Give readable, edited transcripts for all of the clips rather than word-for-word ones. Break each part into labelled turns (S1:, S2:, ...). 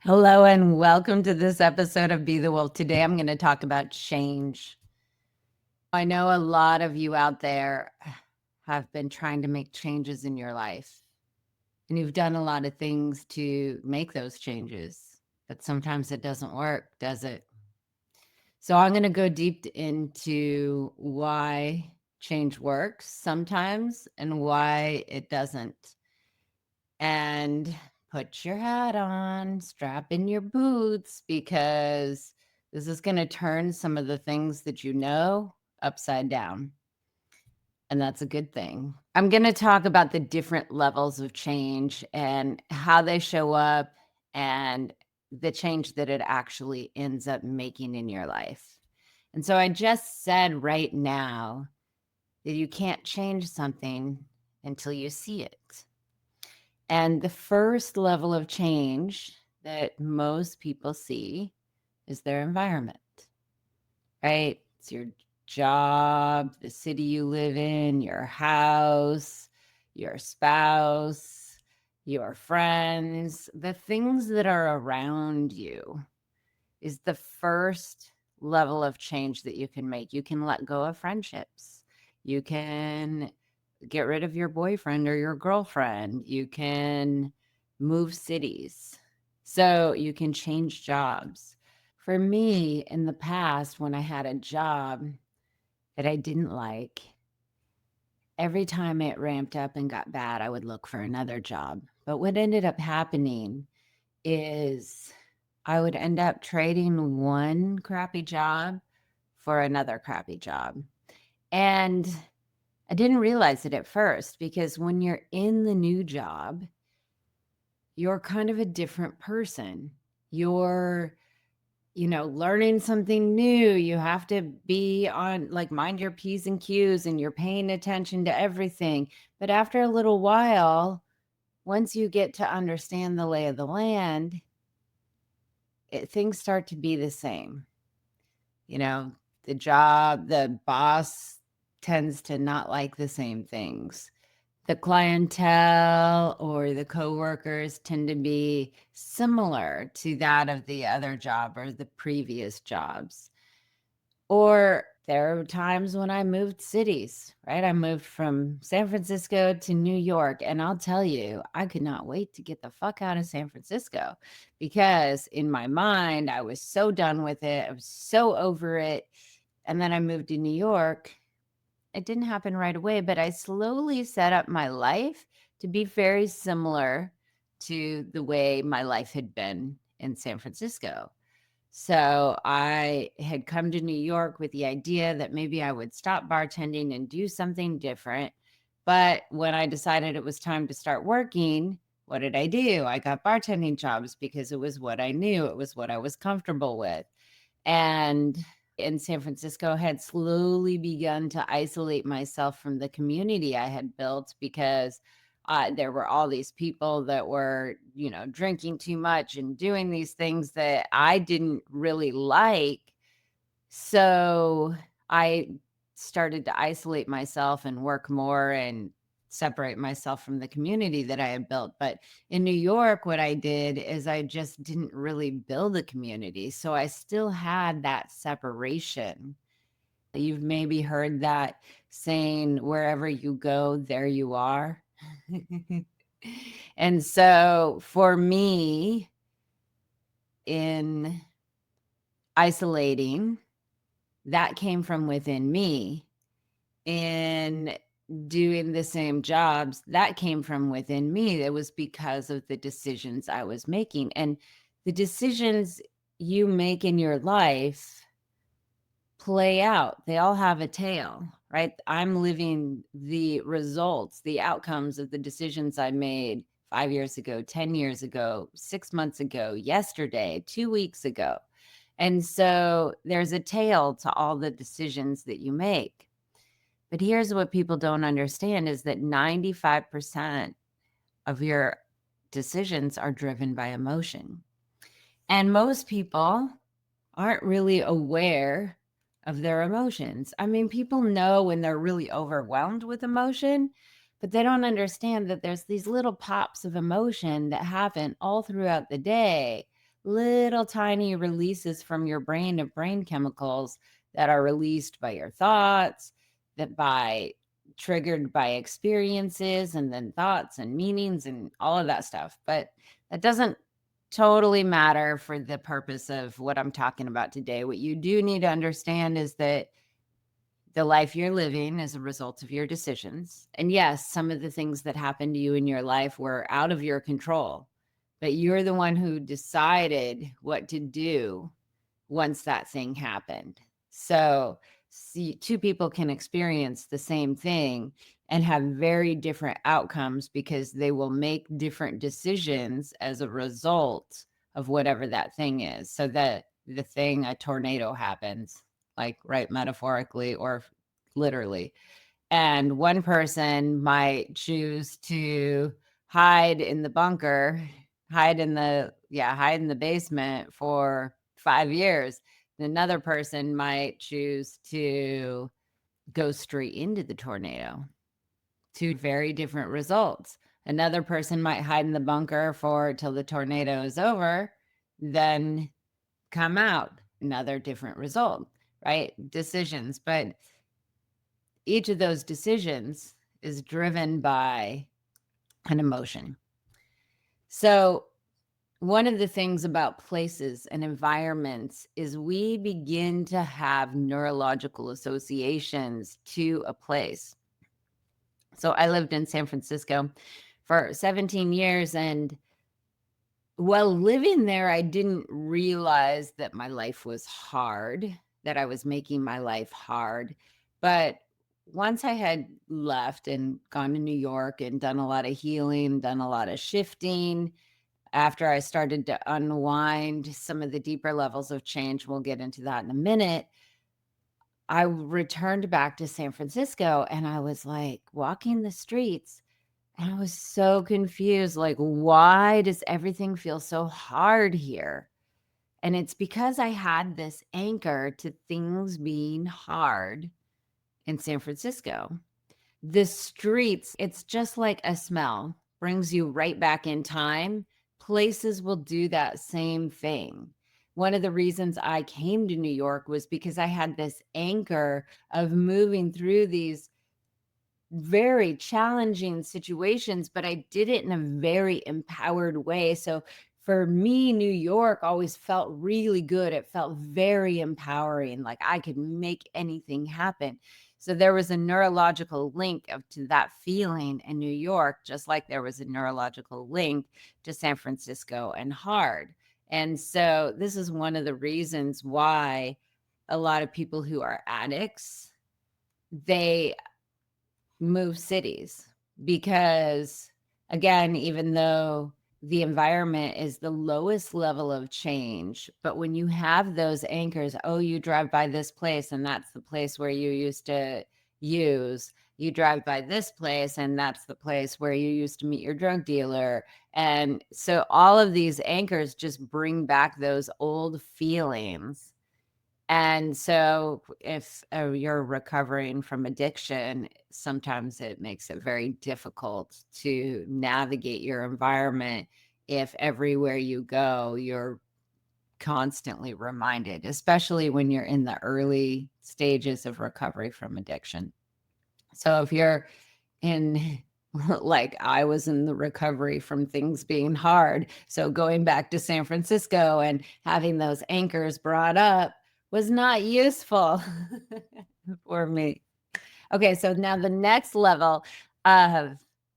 S1: Hello and welcome to this episode of Be the Wolf. Today I'm going to talk about change. I know a lot of you out there have been trying to make changes in your life, and you've done a lot of things to make those changes, but sometimes it doesn't work, does it? So I'm going to go deep into why change works sometimes and why it doesn't. And put your hat on, strap in your boots, because this is going to turn some of the things that you know upside down. And that's a good thing. I'm going to talk about the different levels of change and how they show up and the change that it actually ends up making in your life. And so I just said right now that you can't change something until you see it. And the first level of change that most people see is their environment, right? It's your job, the city you live in, your house, your spouse, your friends, the things that are around you is the first level of change that you can make. You can let go of friendships. You can get rid of your boyfriend or your girlfriend. You can move cities. So you can change jobs. For me, in the past, when I had a job that I didn't like, every time it ramped up and got bad, I would look for another job. But what ended up happening is I would end up trading one crappy job for another crappy job. And I didn't realize it at first, because when you're in the new job, you're kind of a different person. You're, learning something new. You have to be on, like, mind your P's and Q's, and you're paying attention to everything. But after a little while, once you get to understand the lay of the land, things start to be the same. The boss tends to not like the same things. The clientele or the coworkers tend to be similar to that of the other job or the previous jobs. Or there are times when I moved cities, right? I moved from San Francisco to New York, and I'll tell you, I could not wait to get the fuck out of San Francisco, because in my mind, I was so done with it. I was so over it. And then I moved to New York. It didn't happen right away, but I slowly set up my life to be very similar to the way my life had been in San Francisco. So I had come to New York with the idea that maybe I would stop bartending and do something different. But when I decided it was time to start working, what did I do? I got bartending jobs because it was what I knew. It was what I was comfortable with. And in San Francisco, had slowly begun to isolate myself from the community I had built, because there were all these people that were, drinking too much and doing these things that I didn't really like. So I started to isolate myself and work more and separate myself from the community that I had built. But in New York, what I did is I just didn't really build a community. So I still had that separation. You've maybe heard that saying, wherever you go, there you are. And so for me, in isolating, that came from within me. In doing the same jobs, that came from within me. It was because of the decisions I was making. And the decisions you make in your life play out. They all have a tail, right? I'm living the results, the outcomes of the decisions I made 5 years ago, 10 years ago, 6 months ago, yesterday, 2 weeks ago. And so there's a tail to all the decisions that you make. But here's what people don't understand is that 95% of your decisions are driven by emotion. And most people aren't really aware of their emotions. I mean, people know when they're really overwhelmed with emotion, but they don't understand that there's these little pops of emotion that happen all throughout the day. little tiny releases from your brain of brain chemicals that are released by your thoughts, that by triggered by experiences and then thoughts and meanings and all of that stuff. But that doesn't totally matter for the purpose of what I'm talking about today. What you do need to understand is that the life you're living is a result of your decisions. And yes, some of the things that happened to you in your life were out of your control, but you're the one who decided what to do once that thing happened. So, see, two people can experience the same thing and have very different outcomes because they will make different decisions as a result of whatever that thing is. So that the thing, a tornado happens, like right metaphorically or literally. And one person might choose to hide in the bunker, hide in the basement for 5 years. Another person might choose to go straight into the tornado. Two very different results. Another person might hide in the bunker for till the tornado is over, then come out. Another different result, right? Decisions. But each of those decisions is driven by an emotion. So, one of the things about places and environments is we begin to have neurological associations to a place. So, I lived in San Francisco for 17 years, and while living there, I didn't realize that my life was hard, that I was making my life hard. But once I had left and gone to New York and done a lot of healing, done a lot of shifting, after I started to unwind some of the deeper levels of change, we'll get into that in a minute. I returned back to San Francisco and I was like walking the streets and I was so confused, like, why does everything feel so hard here? And it's because I had this anchor to things being hard in San Francisco. The streets, it's just like a smell, brings you right back in time. Places will do that same thing. One of the reasons I came to New York was because I had this anchor of moving through these very challenging situations, but I did it in a very empowered way. So for me, New York always felt really good. It felt very empowering, like I could make anything happen. So there was a neurological link to that feeling in New York, just like there was a neurological link to San Francisco and hard. And so this is one of the reasons why a lot of people who are addicts, they move cities because, again, even though the environment is the lowest level of change, but when you have those anchors, oh, you drive by this place and that's the place where you used to use, you drive by this place and that's the place where you used to meet your drug dealer. And so all of these anchors just bring back those old feelings. And so if you're recovering from addiction, sometimes it makes it very difficult to navigate your environment if everywhere you go, you're constantly reminded, especially when you're in the early stages of recovery from addiction. So if you're in like I was in the recovery from things being hard. So going back to San Francisco and having those anchors brought up was not useful for me. Okay, so now the next level of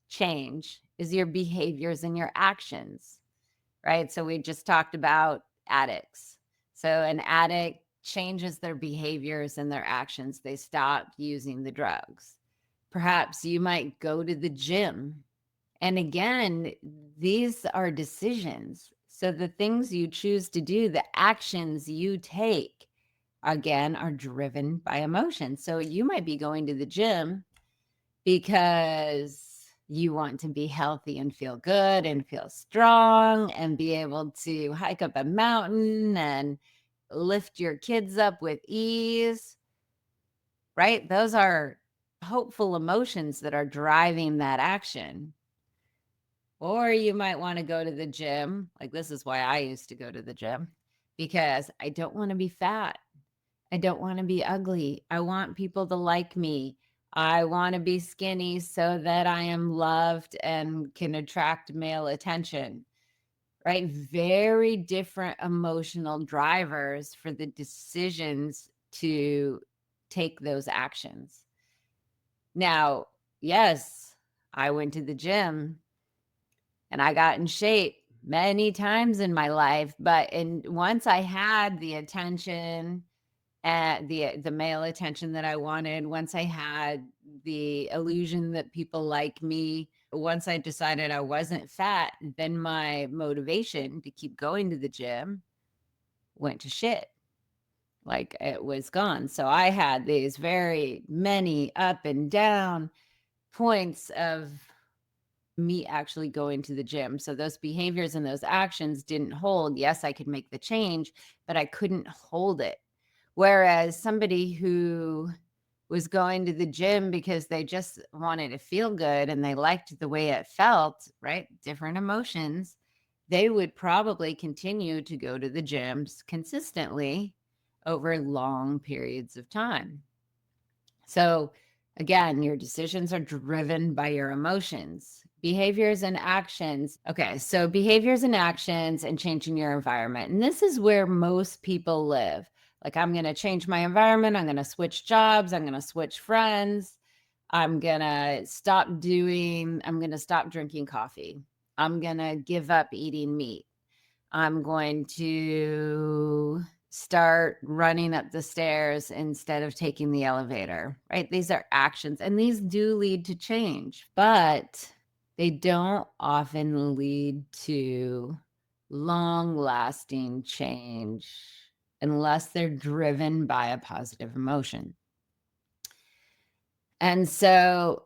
S1: change is your behaviors and your actions, right? So we just talked about addicts. So an addict changes their behaviors and their actions. They stop using the drugs. Perhaps you might go to the gym. And again, these are decisions. So the things you choose to do, the actions you take, again, are driven by emotion. So you might be going to the gym because you want to be healthy and feel good and feel strong and be able to hike up a mountain and lift your kids up with ease, right? Those are hopeful emotions that are driving that action. Or you might want to go to the gym. Like, this is why I used to go to the gym, because I don't want to be fat. I don't want to be ugly. I want people to like me. I want to be skinny so that I am loved and can attract male attention, right? Very different emotional drivers for the decisions to take those actions. Now, yes, I went to the gym and I got in shape many times in my life, but once I had the attention and the male attention that I wanted, once I had the illusion that people like me, once I decided I wasn't fat, then my motivation to keep going to the gym went to shit. Like, it was gone. So I had these very many up and down points of me actually going to the gym. So those behaviors and those actions didn't hold. Yes, I could make the change, but I couldn't hold it. Whereas somebody who was going to the gym because they just wanted to feel good and they liked the way it felt, right? Different emotions, they would probably continue to go to the gyms consistently over long periods of time. So, again, your decisions are driven by your emotions, behaviors, and actions. Okay, so behaviors and actions and changing your environment. And this is where most people live. Like, I'm going to change my environment. I'm going to switch jobs. I'm going to switch friends. I'm going to stop drinking coffee. I'm going to give up eating meat. I'm going to start running up the stairs instead of taking the elevator, right? These are actions, and these do lead to change, but they don't often lead to long-lasting change unless they're driven by a positive emotion. And so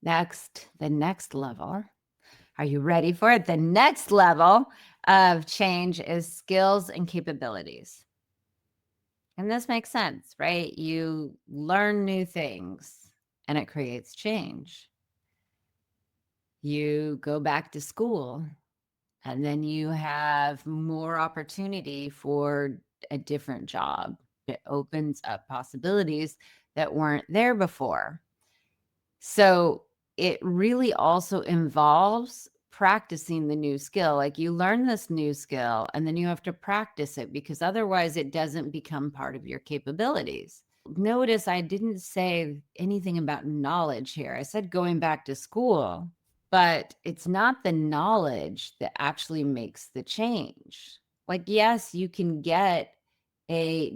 S1: the next level, are you ready for it? The next level of change is skills and capabilities. And this makes sense, right? You learn new things and it creates change. You go back to school and then you have more opportunity for a different job. It opens up possibilities that weren't there before. So it really also involves practicing the new skill. Like, you learn this new skill and then you have to practice it, because otherwise it doesn't become part of your capabilities. Notice I didn't say anything about knowledge here. I said going back to school, but it's not the knowledge that actually makes the change. Like, yes, you can get a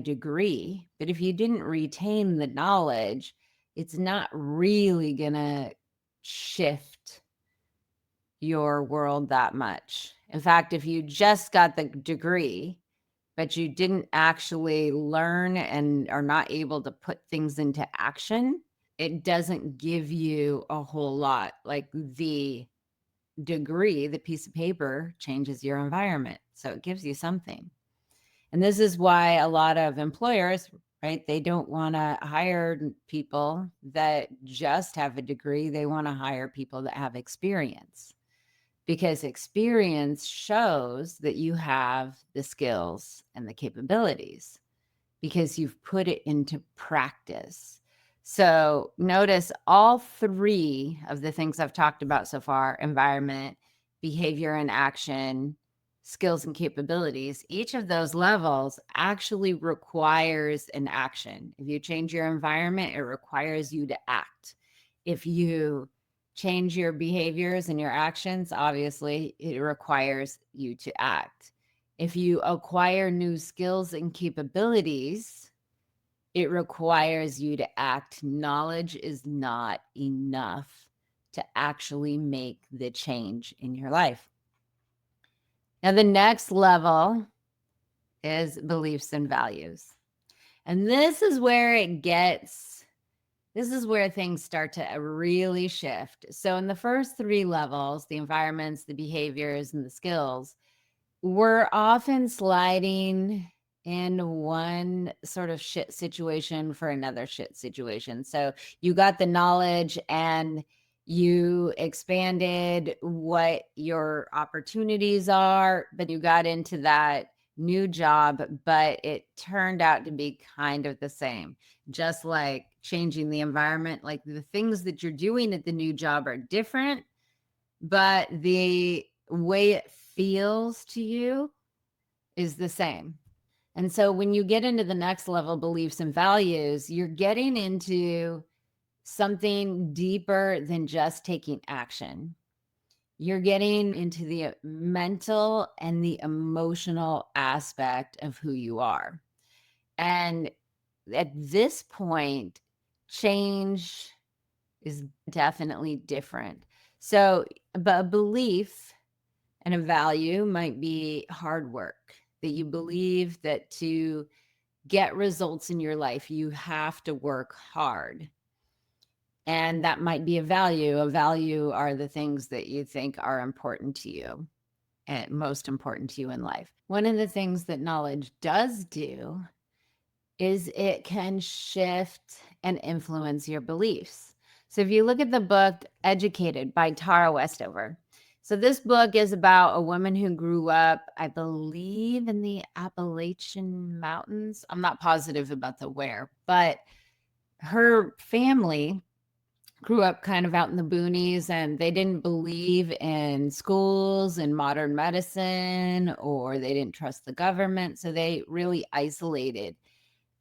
S1: degree, but if you didn't retain the knowledge, it's not really gonna shift your world that much. In fact, if you just got the degree, but you didn't actually learn and are not able to put things into action, it doesn't give you a whole lot. Like, the degree, the piece of paper, changes your environment. So it gives you something. And this is why a lot of employers, right, they don't want to hire people that just have a degree. They want to hire people that have experience, because experience shows that you have the skills and the capabilities because you've put it into practice. So notice all three of the things I've talked about so far: environment, behavior and action, skills and capabilities. Each of those levels actually requires an action. If you change your environment, it requires you to act. If you change your behaviors and your actions, obviously, it requires you to act. If you acquire new skills and capabilities, it requires you to act. Knowledge is not enough to actually make the change in your life. Now, the next level is beliefs and values. And this is where things start to really shift. So in the first three levels, the environments, the behaviors, and the skills, we're often sliding in one sort of shit situation for another shit situation. So you got the knowledge and You expanded what your opportunities are, but you got into that new job, but it turned out to be kind of the same. Just like changing the environment, like the things that you're doing at the new job are different, but the way it feels to you is the same. And so when you get into the next level, beliefs and values, you're getting into something deeper than just taking action. You're getting into the mental and the emotional aspect of who you are. And at this point, change is definitely different. So, but a belief and a value might be hard work, that you believe that to get results in your life, you have to work hard. And that might be a value. A value are the things that you think are important to you and most important to you in life. One of the things that knowledge does do is it can shift and influence your beliefs. So if you look at the book Educated by Tara Westover, so this book is about a woman who grew up, I believe, in the Appalachian Mountains. I'm not positive about the where, but her family grew up kind of out in the boonies, and they didn't believe in schools and modern medicine, or they didn't trust the government. So they really isolated.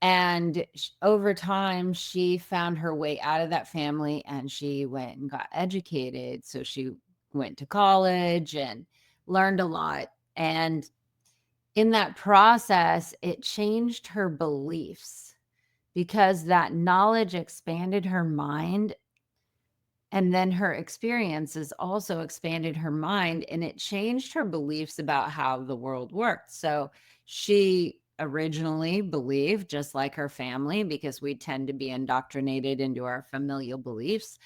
S1: And over time, she found her way out of that family and she went and got educated. So she went to college and learned a lot. And in that process, it changed her beliefs because that knowledge expanded her mind. And then her experiences also expanded her mind, and it changed her beliefs about how the world worked. So she originally believed, just like her family, because we tend to be indoctrinated into our familial beliefs,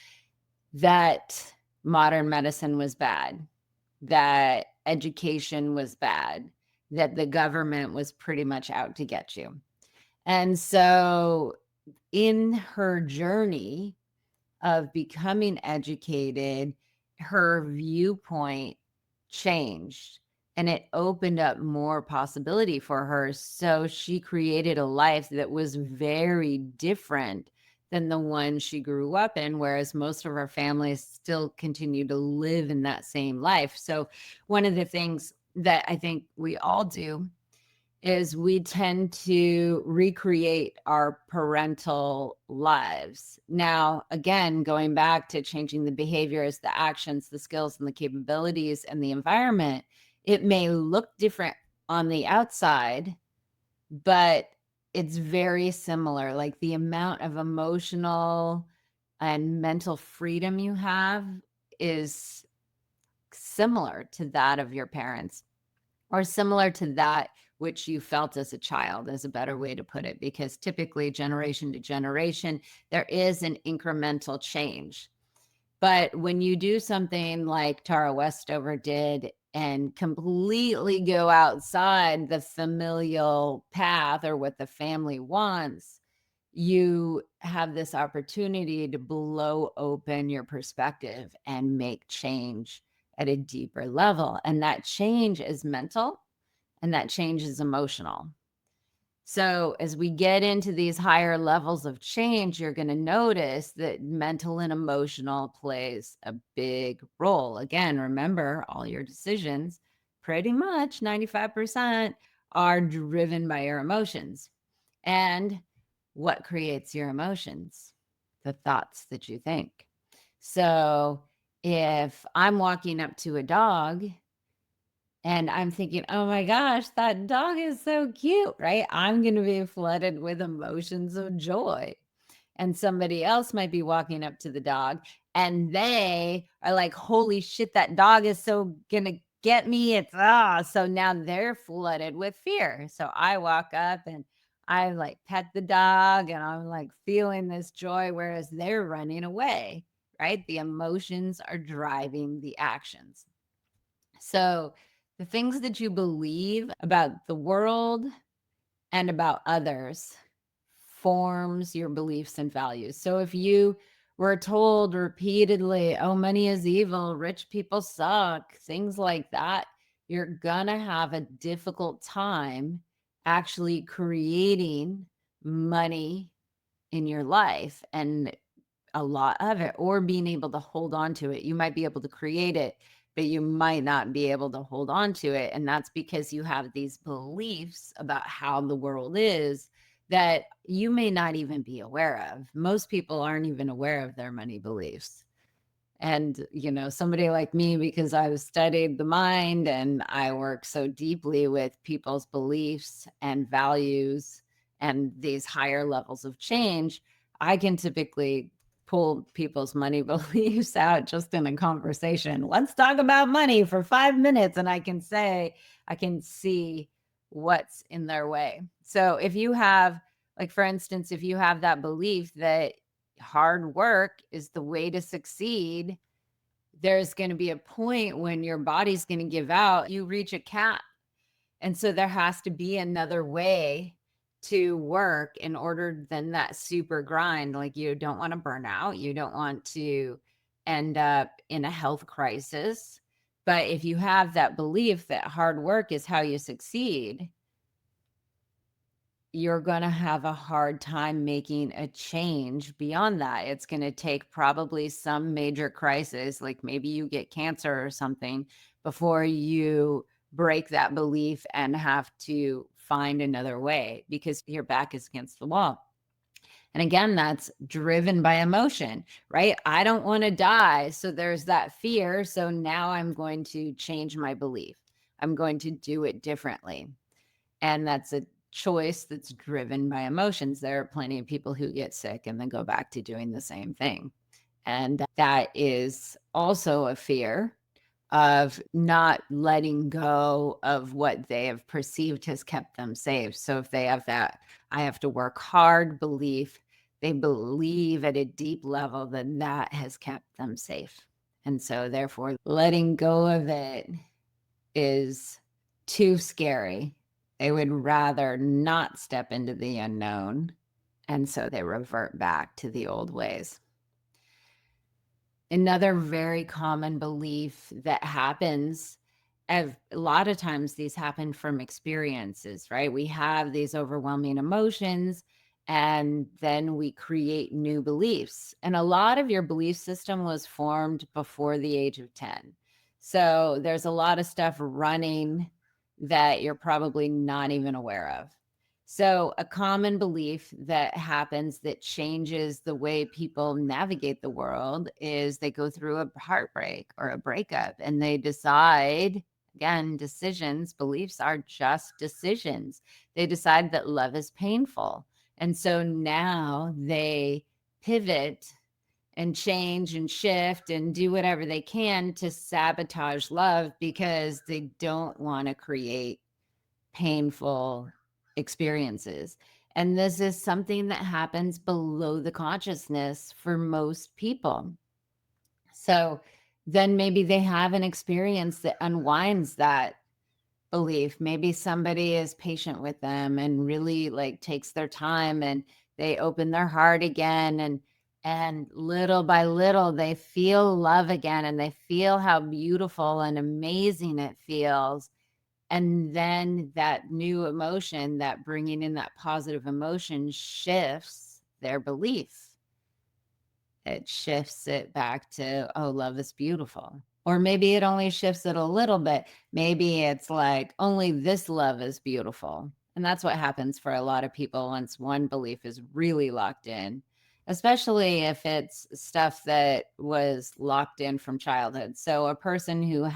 S1: that modern medicine was bad, that education was bad, that the government was pretty much out to get you. And so in her journey of becoming educated, her viewpoint changed and it opened up more possibility for her. So she created a life that was very different than the one she grew up in, whereas most of our families still continue to live in that same life. So one of the things that I think we all do is we tend to recreate our parental lives. Now, again, going back to changing the behaviors, the actions, the skills, and the capabilities and the environment, it may look different on the outside, but it's very similar. Like the amount of emotional and mental freedom you have is similar to that of your parents, or similar to that which you felt as a child, is a better way to put it, because typically generation to generation, there is an incremental change. But when you do something like Tara Westover did and completely go outside the familial path or what the family wants, you have this opportunity to blow open your perspective and make change at a deeper level. And that change is mental and that change is emotional. So as we get into these higher levels of change, you're going to notice that mental and emotional plays a big role. Again, remember, all your decisions, pretty much 95%, are driven by your emotions. And what creates your emotions? The thoughts that you think. So if I'm walking up to a dog and I'm thinking, oh my gosh, that dog is so cute, right? I'm going to be flooded with emotions of joy. And somebody else might be walking up to the dog and they are like, holy shit, that dog is so going to get me. So now they're flooded with fear. So I walk up and I like pet the dog and I'm like feeling this joy, whereas they're running away, right? The emotions are driving the actions. So the things that you believe about the world and about others forms your beliefs and values. So if you We're told repeatedly, oh, money is evil, rich people suck, things like that. You're gonna have a difficult time actually creating money in your life and a lot of it, or being able to hold on to it. You might be able to create it, but you might not be able to hold on to it. And that's because you have these beliefs about how the world is that you may not even be aware of. Most people aren't even aware of their money beliefs. And, somebody like me, because I've studied the mind and I work so deeply with people's beliefs and values and these higher levels of change, I can typically pull people's money beliefs out just in a conversation. Let's talk about money for 5 minutes. And I can see what's in their way. So if you have, like, for instance, if you have that belief that hard work is the way to succeed, there's going to be a point when your body's going to give out, you reach a cap. And so there has to be another way to work in order than that super grind. Like, you don't want to burn out. You don't want to end up in a health crisis. But if you have that belief that hard work is how you succeed, you're going to have a hard time making a change beyond that. It's going to take probably some major crisis, like maybe you get cancer or something, before you break that belief and have to find another way because your back is against the wall. And again, that's driven by emotion, right? I don't want to die. So there's that fear. So now I'm going to change my belief. I'm going to do it differently. And that's a choice that's driven by emotions. There are plenty of people who get sick and then go back to doing the same thing. And that is also a fear of not letting go of what they have perceived has kept them safe. So if they have that, I have to work hard belief, they believe at a deep level that that has kept them safe. And so therefore, letting go of it is too scary. They would rather not step into the unknown. And so they revert back to the old ways. Another very common belief that happens, a lot of times these happen from experiences, right? We have these overwhelming emotions and then we create new beliefs. And a lot of your belief system was formed before the age of 10. So there's a lot of stuff running that you're probably not even aware of. So a common belief that happens that changes the way people navigate the world is they go through a heartbreak or a breakup and they decide, again, decisions, beliefs are just decisions. They decide that love is painful. And so now they pivot and change and shift and do whatever they can to sabotage love because they don't want to create painful experiences. And this is something that happens below the consciousness for most people. So then maybe they have an experience that unwinds that belief. Maybe somebody is patient with them and really like takes their time and they open their heart again and little by little they feel love again and they feel how beautiful and amazing it feels. And then that new emotion, that bringing in that positive emotion shifts their belief. It shifts it back to, oh, love is beautiful. Or maybe it only shifts it a little bit. Maybe it's like, only this love is beautiful. And that's what happens for a lot of people once one belief is really locked in, especially if it's stuff that was locked in from childhood. So a person who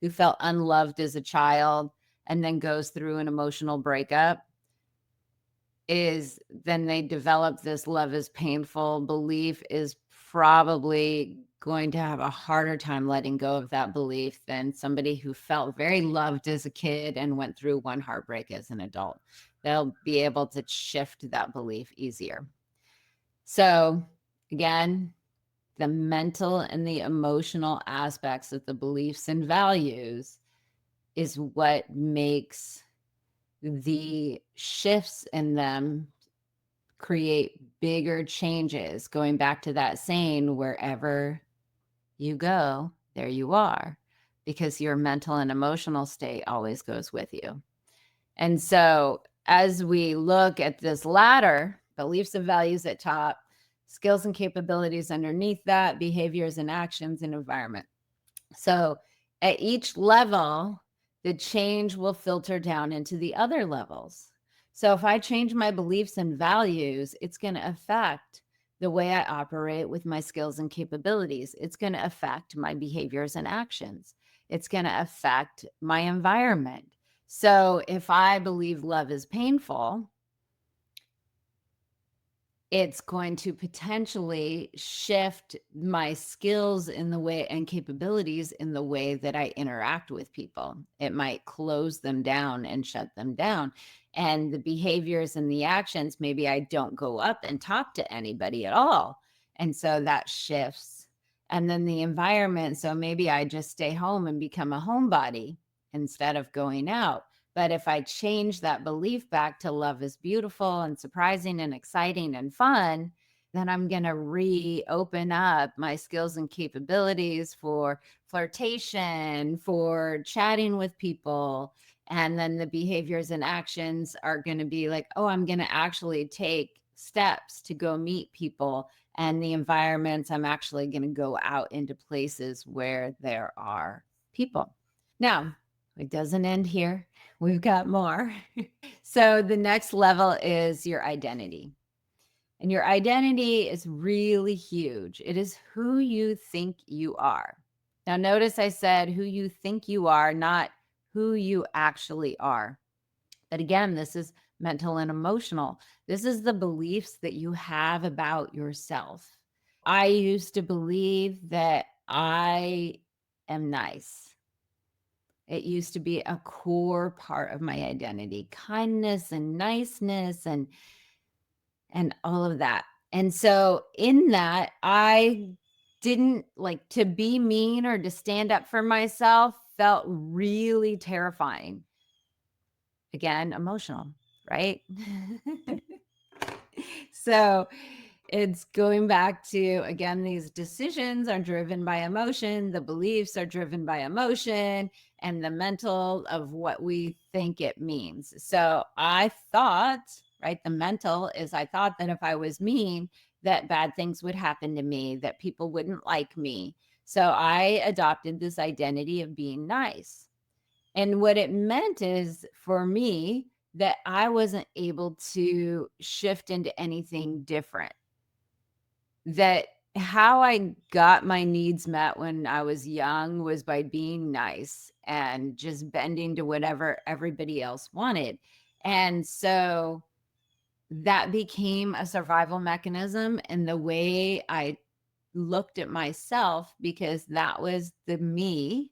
S1: felt unloved as a child and then goes through an emotional breakup is then they develop this love is painful belief is probably going to have a harder time letting go of that belief than somebody who felt very loved as a kid and went through one heartbreak as an adult. They'll be able to shift that belief easier. So again, the mental and the emotional aspects of the beliefs and values is what makes the shifts in them create bigger changes, going back to that saying, wherever you go, there you are, because your mental and emotional state always goes with you. And so as we look at this ladder, beliefs and values at top, skills and capabilities underneath that, behaviors and actions and environment. So at each level, the change will filter down into the other levels. So if I change my beliefs and values, it's going to affect the way I operate with my skills and capabilities. It's going to affect my behaviors and actions. It's going to affect my environment. So if I believe love is painful, it's going to potentially shift my skills in the way and capabilities in the way that I interact with people. It might close them down and shut them down. And the behaviors and the actions, maybe I don't go up and talk to anybody at all. And so that shifts. And then the environment. So maybe I just stay home and become a homebody instead of going out. But if I change that belief back to love is beautiful and surprising and exciting and fun, then I'm going to reopen up my skills and capabilities for flirtation, for chatting with people. And then the behaviors and actions are going to be like, oh, I'm going to actually take steps to go meet people. And the environments, I'm actually going to go out into places where there are people. Now, it doesn't end here. We've got more. So the next level is your identity. And your identity is really huge. It is who you think you are. Now, notice I said who you think you are, not who you actually are. But again, this is mental and emotional. This is the beliefs that you have about yourself. I used to believe that I am nice. It used to be a core part of my identity, kindness and niceness and all of that. And so in that, I didn't like to be mean or to stand up for myself felt really terrifying. Again, emotional, right? So it's going back to, again, these decisions are driven by emotion, the beliefs are driven by emotion, and the mental of what we think it means. So I thought, right, the mental is I thought that if I was mean, that bad things would happen to me, that people wouldn't like me. So I adopted this identity of being nice. And what it meant is for me that I wasn't able to shift into anything different. That how I got my needs met when I was young was by being nice and just bending to whatever everybody else wanted. And so that became a survival mechanism in the way I looked at myself, because that was the me,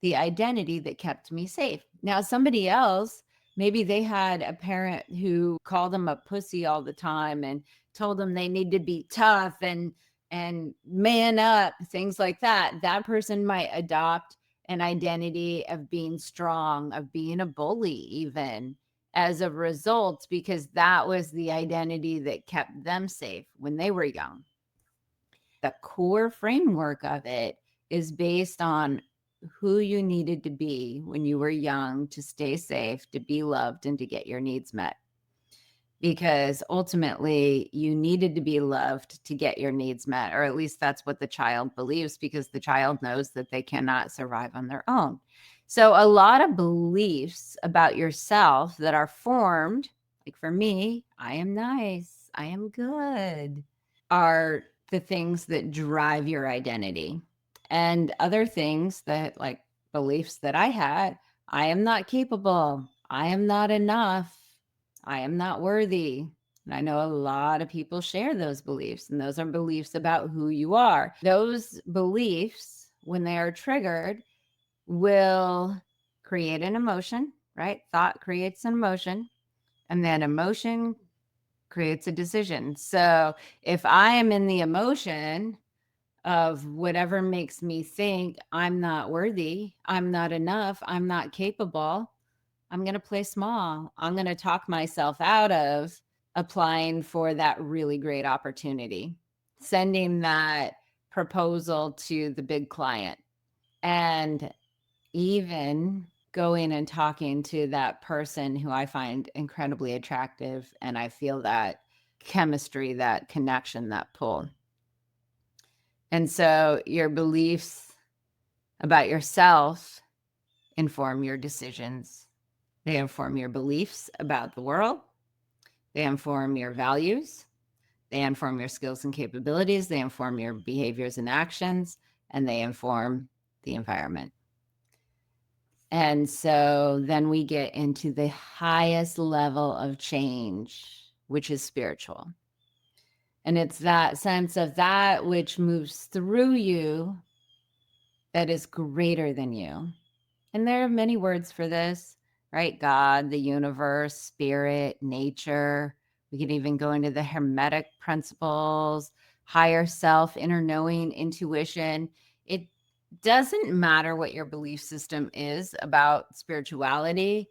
S1: the identity that kept me safe. Now, somebody else, maybe they had a parent who called them a pussy all the time and told them they need to be tough and man up, things like that. That person might adopt an identity of being strong, of being a bully, even as a result, because that was the identity that kept them safe when they were young. The core framework of it is based on who you needed to be when you were young to stay safe, to be loved, and to get your needs met. Because ultimately, you needed to be loved to get your needs met, or at least that's what the child believes, because the child knows that they cannot survive on their own. So, a lot of beliefs about yourself that are formed, like for me, I am nice, I am good, are the things that drive your identity. And other things that, like beliefs that I had, I am not capable, I am not enough, I am not worthy. And I know a lot of people share those beliefs, and those are beliefs about who you are. Those beliefs, when they are triggered, will create an emotion, right? Thought creates an emotion, and then emotion creates a decision. So if I am in the emotion of whatever makes me think I'm not worthy, I'm not enough, I'm not capable, I'm going to play small. I'm going to talk myself out of applying for that really great opportunity, sending that proposal to the big client, and even going and talking to that person who I find incredibly attractive, and I feel that chemistry, that connection, that pull. And so your beliefs about yourself inform your decisions. They inform your beliefs about the world. They inform your values. They inform your skills and capabilities. They inform your behaviors and actions, and they inform the environment. And so then we get into the highest level of change, which is spiritual. And it's that sense of that which moves through you that is greater than you. And there are many words for this, right? God, the universe, spirit, nature. We can even go into the Hermetic principles, higher self, inner knowing, intuition. It doesn't matter what your belief system is about spirituality,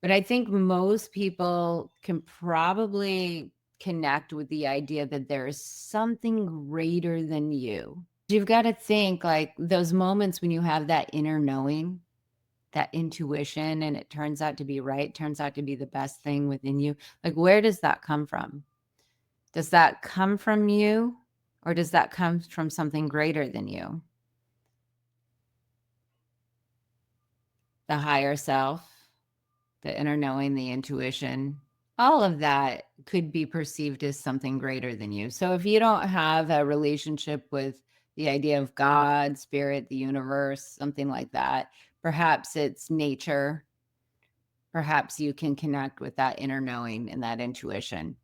S1: but I think most people can probably connect with the idea that there is something greater than you. You've got to think like those moments when you have that inner knowing, that intuition, and it turns out to be right, turns out to be the best thing within you. Like, where does that come from? Does that come from you, or does that come from something greater than you? The higher self, the inner knowing, the intuition, all of that could be perceived as something greater than you. So if you don't have a relationship with the idea of God, spirit, the universe, something like that, perhaps it's nature. Perhaps you can connect with that inner knowing and that intuition.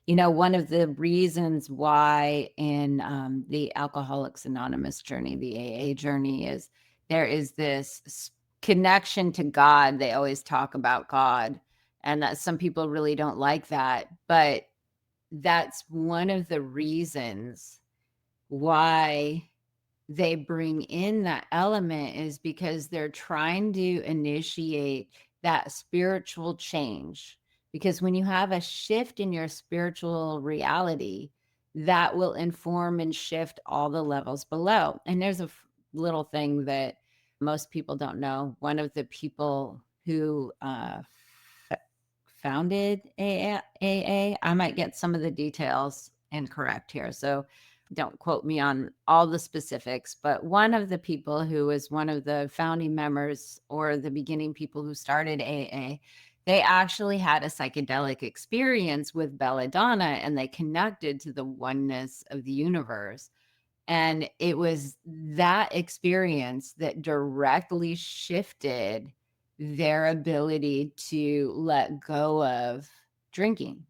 S1: You know, one of the reasons why in the Alcoholics Anonymous journey, the AA journey, is there is this connection to God. They always talk about God, and that some people really don't like that. But that's one of the reasons why they bring in that element, is because they're trying to initiate that spiritual change. Because when you have a shift in your spiritual reality, that will inform and shift all the levels below. And there's a little thing that most people don't know. One of the people who founded AA, I might get some of the details incorrect here, so don't quote me on all the specifics, but one of the people who was one of the founding members or the beginning people who started AA, they actually had a psychedelic experience with belladonna, and they connected to the oneness of the universe. And it was that experience that directly shifted their ability to let go of drinking.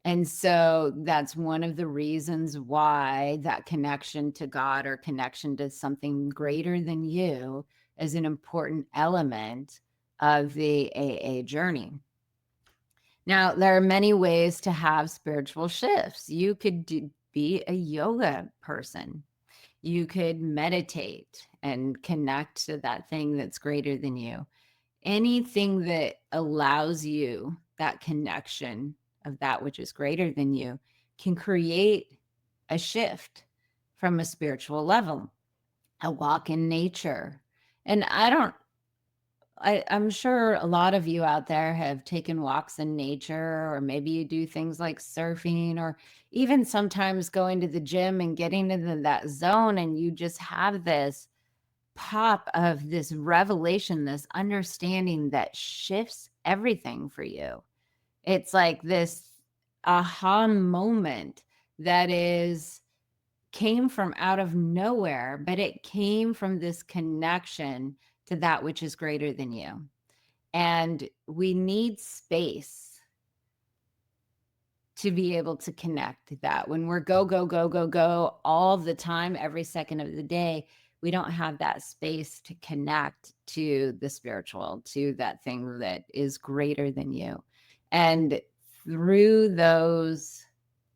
S1: And so that's one of the reasons why that connection to God or connection to something greater than you is an important element of the AA journey. Now, there are many ways to have spiritual shifts. You could be a yoga person. You could meditate and connect to that thing that's greater than you. Anything that allows you that connection of that which is greater than you can create a shift from a spiritual level, a walk in nature. And I'm sure a lot of you out there have taken walks in nature, or maybe you do things like surfing, or even sometimes going to the gym and getting into that zone, and you just have this pop of this revelation, this understanding that shifts everything for you. It's like this aha moment that came from out of nowhere, but it came from this connection to that which is greater than you. And we need space to be able to connect to that. When we're go, go, go, go, go all the time, every second of the day, we don't have that space to connect to the spiritual, to that thing that is greater than you. And through those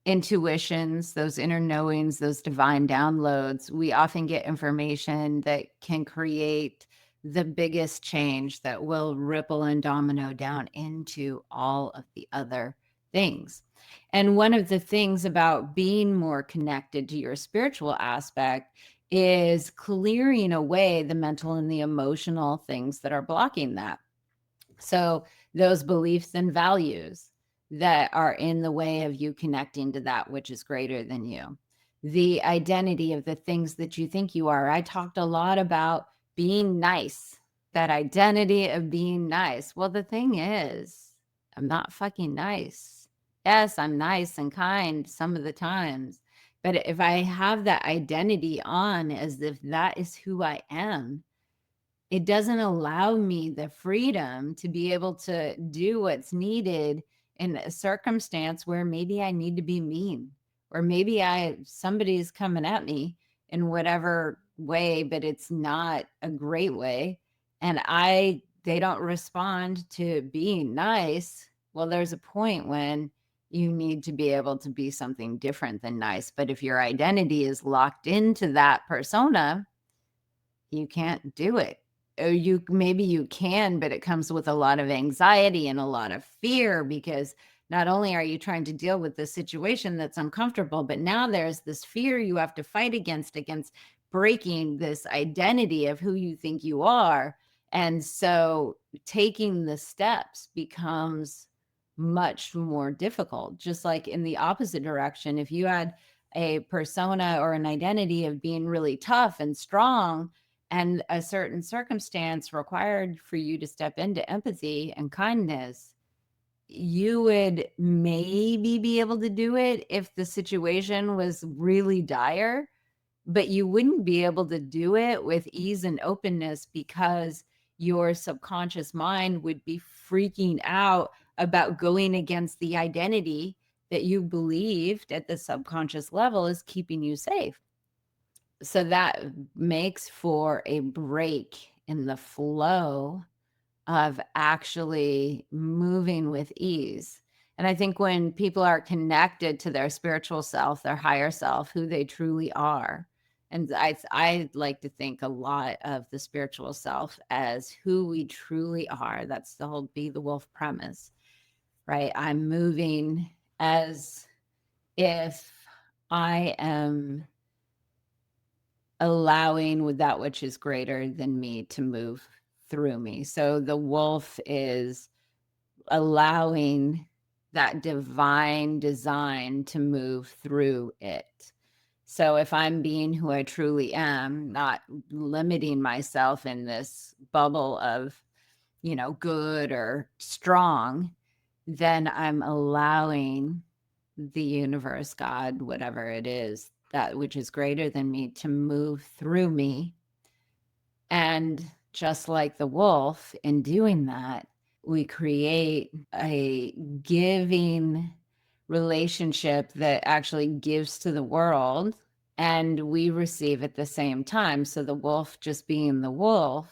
S1: intuitions, those inner knowings, those divine downloads, we often get information that can create the biggest change that will ripple and domino down into all of the other things. And one of the things about being more connected to your spiritual aspect is clearing away the mental and the emotional things that are blocking that. So, those beliefs and values that are in the way of you connecting to that which is greater than you, the identity of the things that you think you are. I talked a lot about being nice, that identity of being nice. Well, the thing is, I'm not fucking nice. Yes, I'm nice and kind some of the times. But if I have that identity on as if that is who I am, it doesn't allow me the freedom to be able to do what's needed in a circumstance where maybe I need to be mean, or maybe somebody's coming at me in whatever way, but it's not a great way. And they don't respond to being nice. Well, there's a point when you need to be able to be something different than nice. But if your identity is locked into that persona, you can't do it. Or maybe you can, but it comes with a lot of anxiety and a lot of fear, because not only are you trying to deal with the situation that's uncomfortable, but now there's this fear you have to fight against breaking this identity of who you think you are. And so taking the steps becomes much more difficult. Just like in the opposite direction, if you had a persona or an identity of being really tough and strong, and a certain circumstance required for you to step into empathy and kindness, you would maybe be able to do it if the situation was really dire, but you wouldn't be able to do it with ease and openness, because your subconscious mind would be freaking out about going against the identity that you believed at the subconscious level is keeping you safe. So that makes for a break in the flow of actually moving with ease. And I think when people are connected to their spiritual self, their higher self, who they truly are, and I like to think a lot of the spiritual self as who we truly are. That's the whole Be the Wolf premise, right? I'm moving as if I am allowing with that which is greater than me to move through me. So the wolf is allowing that divine design to move through it. So if I'm being who I truly am, not limiting myself in this bubble of, good or strong, then I'm allowing the universe, God, whatever it is, that which is greater than me, to move through me. And just like the wolf, in doing that, we create a giving relationship that actually gives to the world, and we receive at the same time. So the wolf, just being the wolf,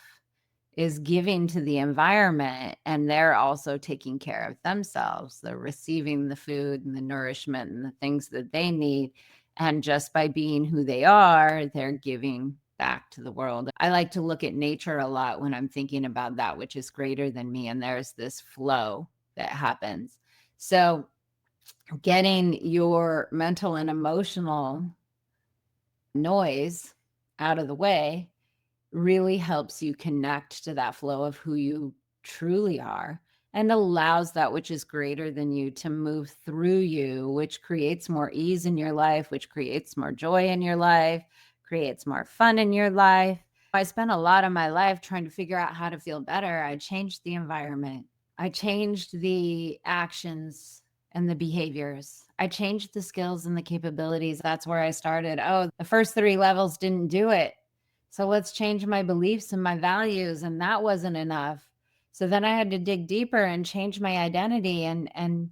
S1: is giving to the environment, and they're also taking care of themselves. They're receiving the food and the nourishment and the things that they need. And just by being who they are, they're giving back to the world. I like to look at nature a lot when I'm thinking about that which is greater than me. And there's this flow that happens. So getting your mental and emotional noise out of the way really helps you connect to that flow of who you truly are, and allows that which is greater than you to move through you, which creates more ease in your life, which creates more joy in your life, creates more fun in your life. I spent a lot of my life trying to figure out how to feel better. I changed the environment. I changed the actions and the behaviors. I changed the skills and the capabilities. That's where I started. Oh, the first 3 levels didn't do it. So let's change my beliefs and my values. And that wasn't enough. So then I had to dig deeper and change my identity. And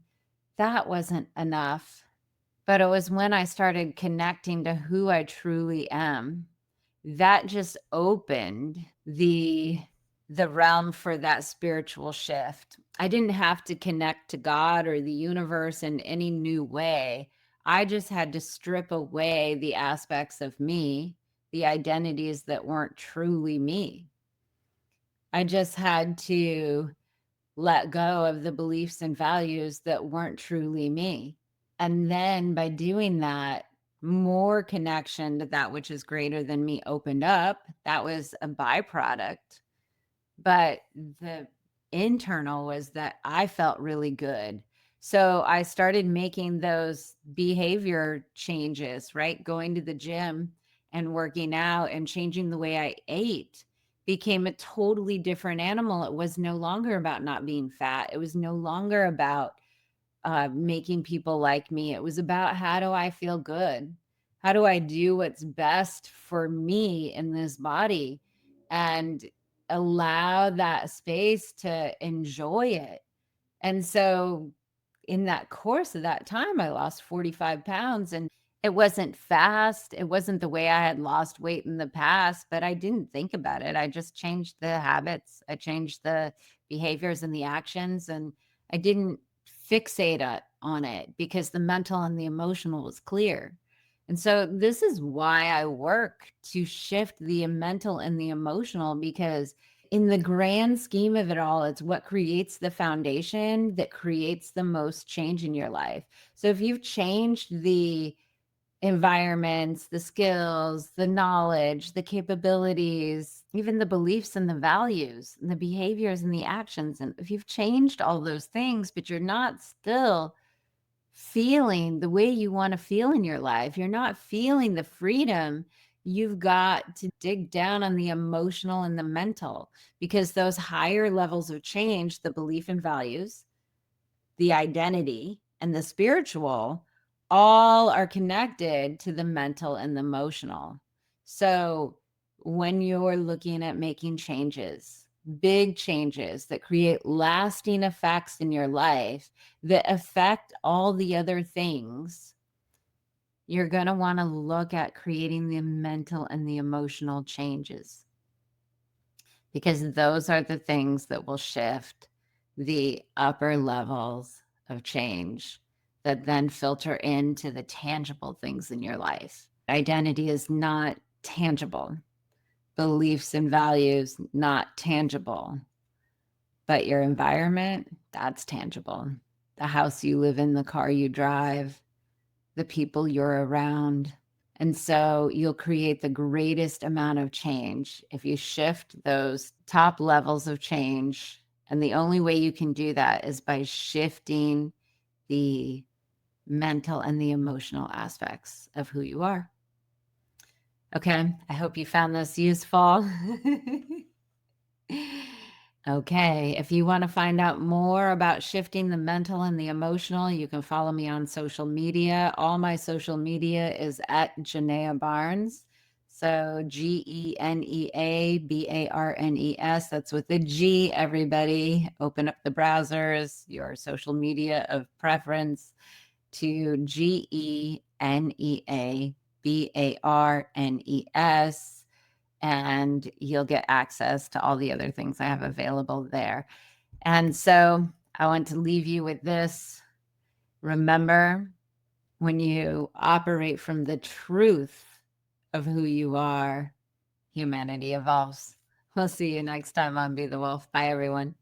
S1: that wasn't enough. But it was when I started connecting to who I truly am, that just opened the realm for that spiritual shift. I didn't have to connect to God or the universe in any new way. I just had to strip away the aspects of me, the identities that weren't truly me. I just had to let go of the beliefs and values that weren't truly me. And then by doing that, more connection to that which is greater than me opened up. That was a byproduct. But the internal was that I felt really good. So I started making those behavior changes, right? Going to the gym and working out and changing the way I ate became a totally different animal. It was no longer about not being fat. It was no longer about making people like me. It was about, how do I feel good? How do I do what's best for me in this body and allow that space to enjoy it? And so in that course of that time, I lost 45 pounds, and it wasn't fast. It wasn't the way I had lost weight in the past, but I didn't think about it. I just changed the habits. I changed the behaviors and the actions, and I didn't fixate on it because the mental and the emotional was clear. And so this is why I work to shift the mental and the emotional, because in the grand scheme of it all, it's what creates the foundation that creates the most change in your life. So if you've changed the environments, the skills, the knowledge, the capabilities, even the beliefs and the values and the behaviors and the actions, and if you've changed all those things, but you're not still feeling the way you want to feel in your life, you're not feeling the freedom, you've got to dig down on the emotional and the mental, because those higher levels of change, the belief and values, the identity, and the spiritual, all are connected to the mental and the emotional. So when you're looking at making changes, big changes that create lasting effects in your life that affect all the other things, you're going to want to look at creating the mental and the emotional changes, because those are the things that will shift the upper levels of change that then filter into the tangible things in your life. Identity is not tangible. Beliefs and values, not tangible. But your environment, that's tangible. The house you live in, the car you drive, the people you're around. And so you'll create the greatest amount of change if you shift those top levels of change. And the only way you can do that is by shifting the mental and the emotional aspects of who you are. Okay, I hope you found this useful. Okay, if you want to find out more about shifting the mental and the emotional, you can follow me on social media. All my social media is at Genea Barnes. So GeneaBarnes. That's with a G, everybody. Open up the browsers, your social media of preference, to GeneaBarnes, and you'll get access to all the other things I have available there. And so I want to leave you with this. Remember, when you operate from the truth of who you are, humanity evolves. We'll see you next time on Be the Wolf. Bye, everyone.